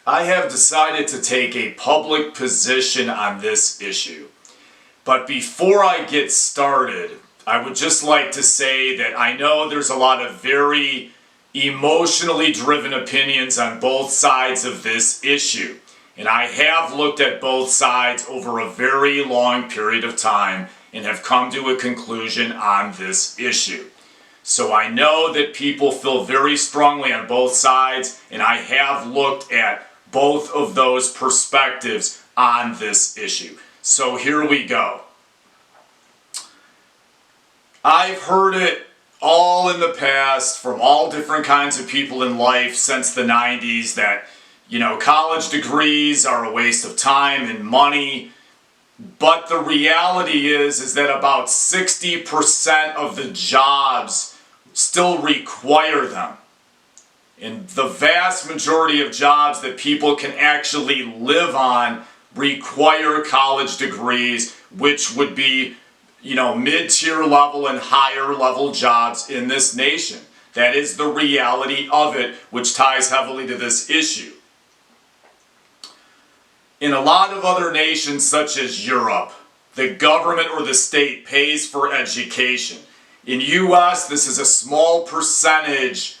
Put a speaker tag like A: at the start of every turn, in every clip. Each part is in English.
A: I have decided to take a public position on this issue. But before I get started, I would just like to say that I know there's a lot of very emotionally driven opinions on both sides of this issue. And I have looked at both sides over a very long period of time and have come to a conclusion on this issue. So I know that people feel very strongly on both sides, and I have looked at both of those perspectives on this issue. So here we go. I've heard it all in the past from all different kinds of people in life since the 90s that, college degrees are a waste of time and money. But the reality is that about 60% of the jobs still require them. And the vast majority of jobs that people can actually live on require college degrees, which would be, mid-tier level and higher level jobs in this nation. That is the reality of it, which ties heavily to this issue. In a lot of other nations, such as Europe, the government or the state pays for education. In U.S., this is a small percentage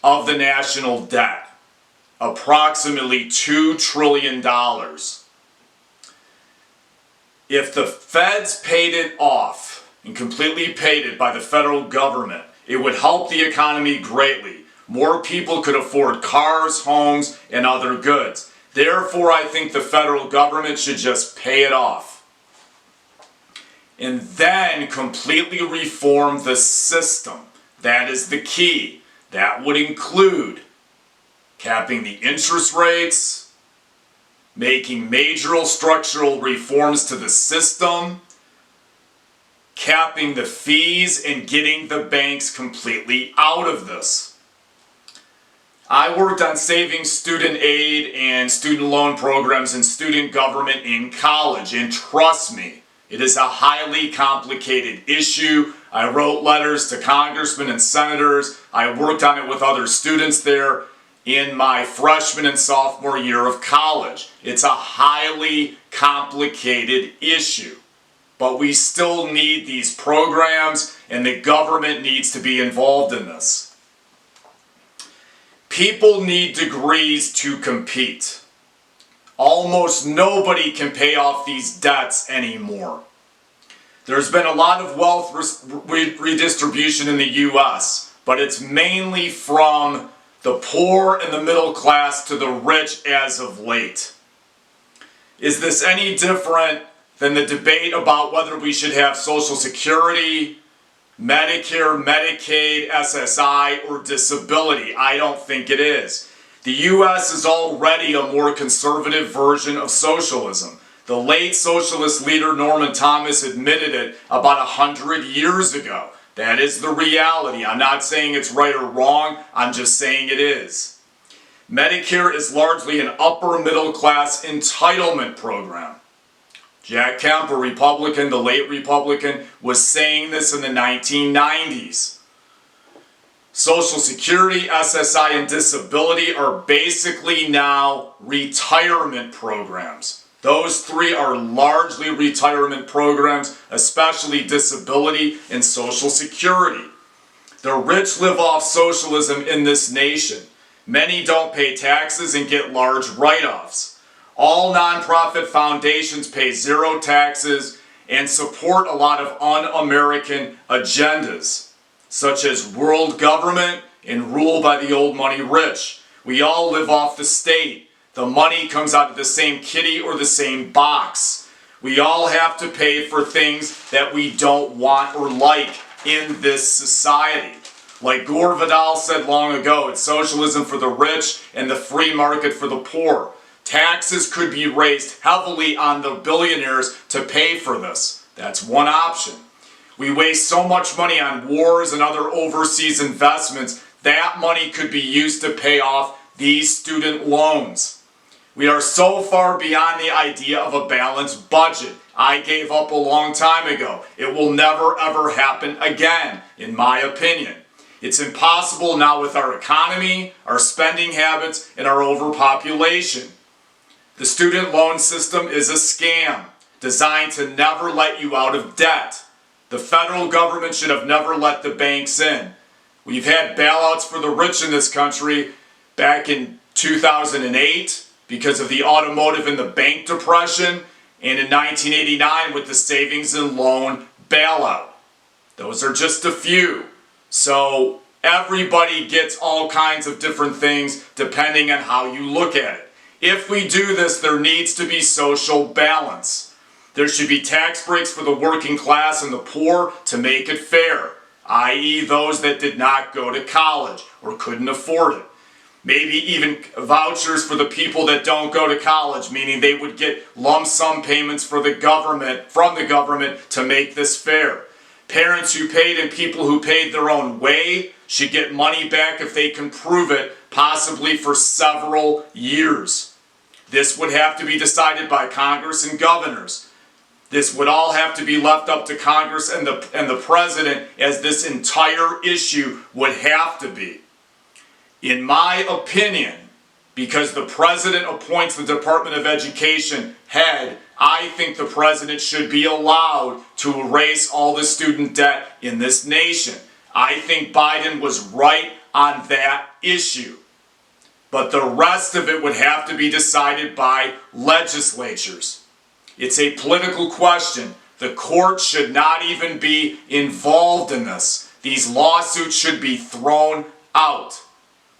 A: of the national debt, approximately $2 trillion. If the feds paid it off and completely paid it by the federal government, it would help the economy greatly. More people could afford cars, homes, and other goods. Therefore, I think the federal government should just pay it off. And then completely reform the system. That is the key. That would include capping the interest rates, making major structural reforms to the system, capping the fees, and getting the banks completely out of this. I worked on saving student aid and student loan programs and student government in college, and trust me, it is a highly complicated issue. I wrote letters to congressmen and senators. I worked on it with other students there in my freshman and sophomore year of college. It's a highly complicated issue, but we still need these programs, and the government needs to be involved in this. People need degrees to compete. Almost nobody can pay off these debts anymore. There's been a lot of wealth redistribution in the U.S., but it's mainly from the poor and the middle class to the rich as of late. Is this any different than the debate about whether we should have Social Security, Medicare, Medicaid, SSI, or disability? I don't think it is. The U.S. is already a more conservative version of socialism. The late socialist leader Norman Thomas admitted it about 100 years ago. That is the reality. I'm not saying it's right or wrong, I'm just saying it is. Medicare is largely an upper middle class entitlement program. Jack Kemp, a Republican, the late Republican, was saying this in the 1990s. Social Security, SSI, and disability are basically now retirement programs. Those three are largely retirement programs, especially disability and Social Security. The rich live off socialism in this nation. Many don't pay taxes and get large write-offs. All nonprofit foundations pay zero taxes and support a lot of un-American agendas, such as world government and rule by the old money rich. We all live off the state. The money comes out of the same kitty or the same box. We all have to pay for things that we don't want or like in this society. Like Gore Vidal said long ago, it's socialism for the rich and the free market for the poor. Taxes could be raised heavily on the billionaires to pay for this. That's one option. We waste so much money on wars and other overseas investments. That money could be used to pay off these student loans. We are so far beyond the idea of a balanced budget. I gave up a long time ago. It will never ever happen again, in my opinion. It's impossible now with our economy, our spending habits, and our overpopulation. The student loan system is a scam designed to never let you out of debt. The federal government should have never let the banks in. We've had bailouts for the rich in this country back in 2008 because of the automotive and the bank depression, and in 1989 with the savings and loan bailout. Those are just a few. So everybody gets all kinds of different things depending on how you look at it. If we do this, there needs to be social balance. There should be tax breaks for the working class and the poor to make it fair, i.e. those that did not go to college or couldn't afford it. Maybe even vouchers for the people that don't go to college, meaning they would get lump sum payments from the government to make this fair. Parents who paid and people who paid their own way should get money back if they can prove it, possibly for several years. This would have to be decided by Congress and governors. This would all have to be left up to Congress and the president, as this entire issue would have to be. In my opinion, because the president appoints the Department of Education head, I think the president should be allowed to erase all the student debt in this nation. I think Biden was right on that issue. But the rest of it would have to be decided by legislatures. It's a political question. The court should not even be involved in this. These lawsuits should be thrown out.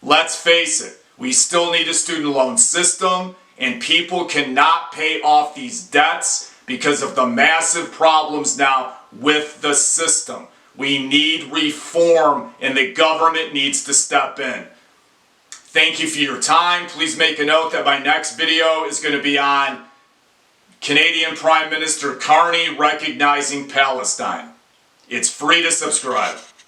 A: Let's face it, we still need a student loan system, and people cannot pay off these debts because of the massive problems now with the system. We need reform, and the government needs to step in. Thank you for your time. Please make a note that my next video is going to be on Canadian Prime Minister Carney recognizing Palestine. It's free to subscribe.